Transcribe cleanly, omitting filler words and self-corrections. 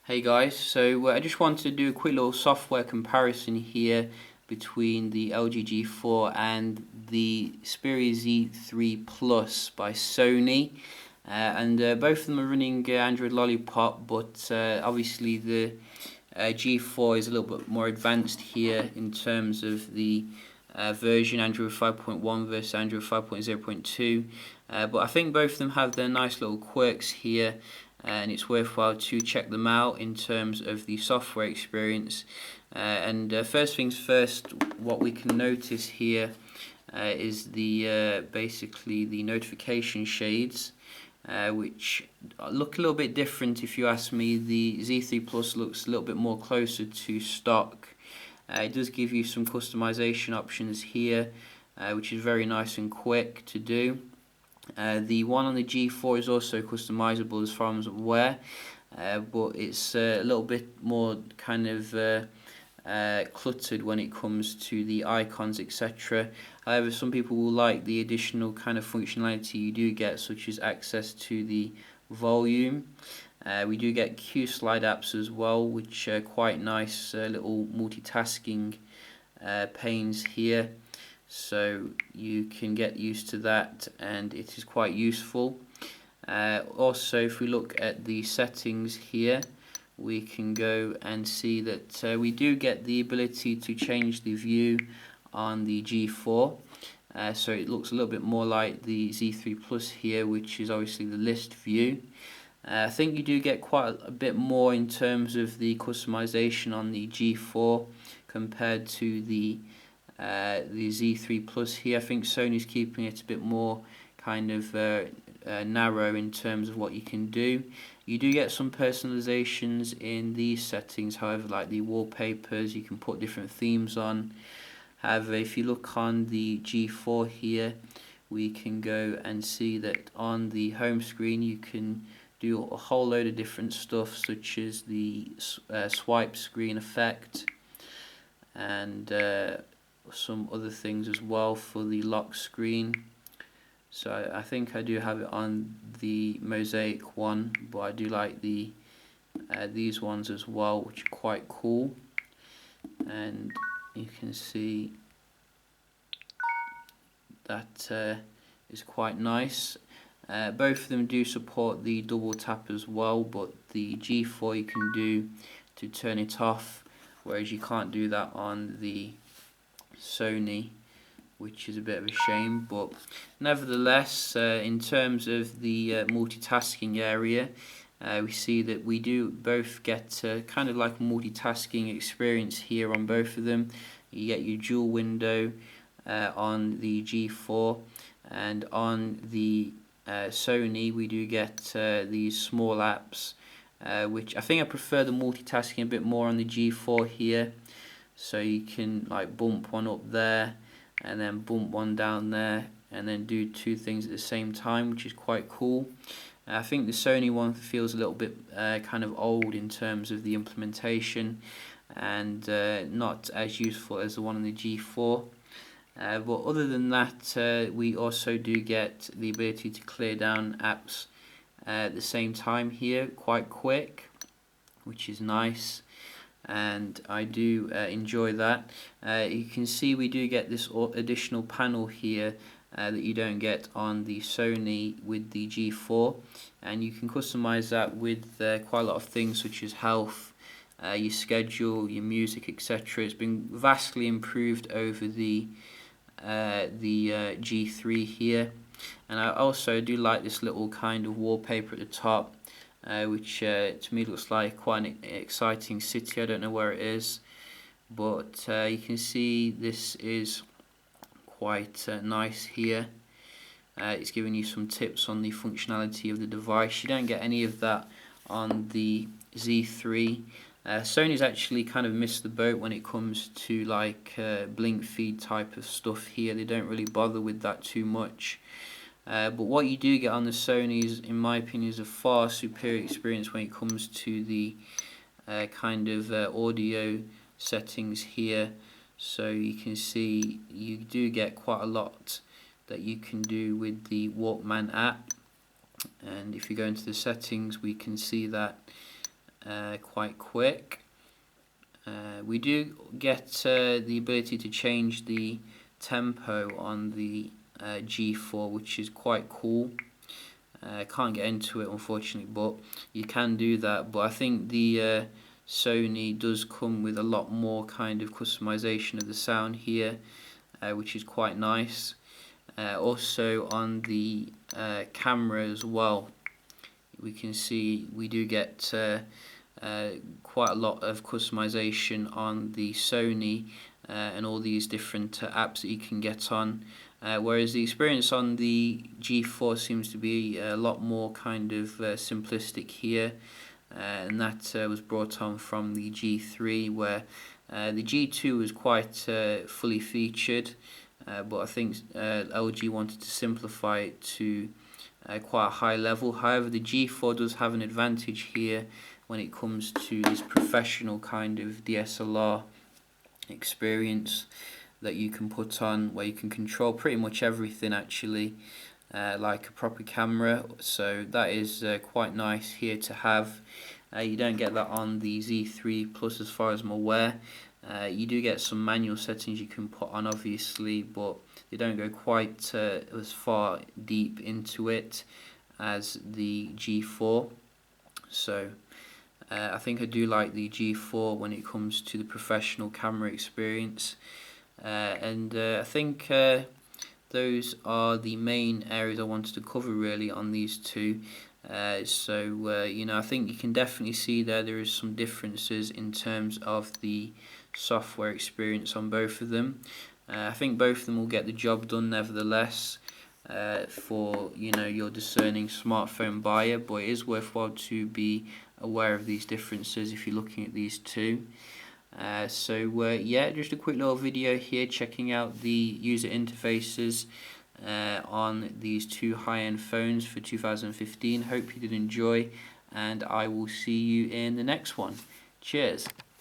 Hey guys, so I just wanted to do a quick little software comparison here between the LG G4 and the Xperia Z3 Plus by Sony. Both of them are running Android Lollipop, but obviously the G4 is a little bit more advanced here in terms of the version Android 5.1 versus Android 5.0.2. But I think both of them have their nice little quirks here, and it's worthwhile to check them out in terms of the software experience. First things first, what we can notice here is the basically the notification shades, which look a little bit different if you ask me. The Z3 Plus looks a little bit more closer to stock. It does give you some customization options here, which is very nice and quick to do. The one on the G4 is also customizable as far as I'm aware, but it's a little bit more kind of cluttered when it comes to the icons, etc. However, some people will like the additional kind of functionality you do get, such as access to the volume. We do get Q slide apps as well, which are quite nice little multitasking panes here. So you can get used to that, and it is quite useful. Also, if we look at the settings here, we can go and see that we do get the ability to change the view on the G4. So it looks a little bit more like the Z3 Plus here, which is obviously the list view. I think you do get quite a bit more in terms of the customization on the G4 compared to the Z3 Plus here. I think Sony's keeping it a bit more kind of narrow in terms of what you can do. You do get some personalizations in these settings, however, like the wallpapers, you can put different themes on. However, if you look on the G4 here, we can go and see that on the home screen you can do a whole load of different stuff, such as the swipe screen effect and some other things as well for the lock screen. So I think I do have it on the Mosaic one, but I do like the these ones as well, which are quite cool. And you can see that is quite nice. Both of them do support the double tap as well, but the G4 you can do to turn it off, whereas you can't do that on the Sony, which is a bit of a shame. But nevertheless, in terms of the multitasking area, we see that we do both get kind of like a multitasking experience here on both of them. You get your dual window on the G4, and on the Sony we do get these small apps, which I think I prefer the multitasking a bit more on the G4 here. So you can like bump one up there and then bump one down there and then do two things at the same time, which is quite cool. I think the Sony one feels a little bit kind of old in terms of the implementation, and not as useful as the one on the G4. But other than that, we also do get the ability to clear down apps at the same time here, quite quick, which is nice, and I do enjoy that. You can see we do get this additional panel here that you don't get on the Sony with the G4, and you can customize that with quite a lot of things, such as health, your schedule, your music, etc. It's been vastly improved over the G3 here. And I also do like this little kind of wallpaper at the top, which to me looks like quite an exciting city. I don't know where it is, but you can see this is quite nice here. It's giving you some tips on the functionality of the device. You don't get any of that on the Z3. Sony's actually kind of missed the boat when it comes to like blink feed type of stuff here. They don't really bother with that too much. But what you do get on the Sony's, in my opinion, is a far superior experience when it comes to the kind of audio settings here. So you can see you do get quite a lot that you can do with the Walkman app. And if you go into the settings, we can see that quite quick. We do get the ability to change the tempo on the G4, which is quite cool. I can't get into it unfortunately, but you can do that. But I think the Sony does come with a lot more kind of customization of the sound here, which is quite nice. Also on the camera as well, we can see we do get quite a lot of customization on the Sony and all these different apps that you can get on. Whereas the experience on the G4 seems to be a lot more kind of simplistic here, and that was brought on from the G3, where the G2 was quite fully featured, but I think LG wanted to simplify it to quite a high level. However, the G4 does have an advantage here when it comes to this professional kind of DSLR experience that you can put on, where you can control pretty much everything actually, like a proper camera. So that is quite nice here to have. You don't get that on the Z3 Plus as far as I'm aware. You do get some manual settings you can put on obviously, but they don't go quite as far deep into it as the G4. So I think I do like the G4 when it comes to the professional camera experience, and I think those are the main areas I wanted to cover really on these two. You know, I think you can definitely see there is some differences in terms of the software experience on both of them. I think both of them will get the job done nevertheless, for your discerning smartphone buyer, but it is worthwhile to be aware of these differences if you're looking at these two. Yeah, just a quick little video here checking out the user interfaces on these two high-end phones for 2015. Hope you did enjoy, and I will see you in the next one. Cheers.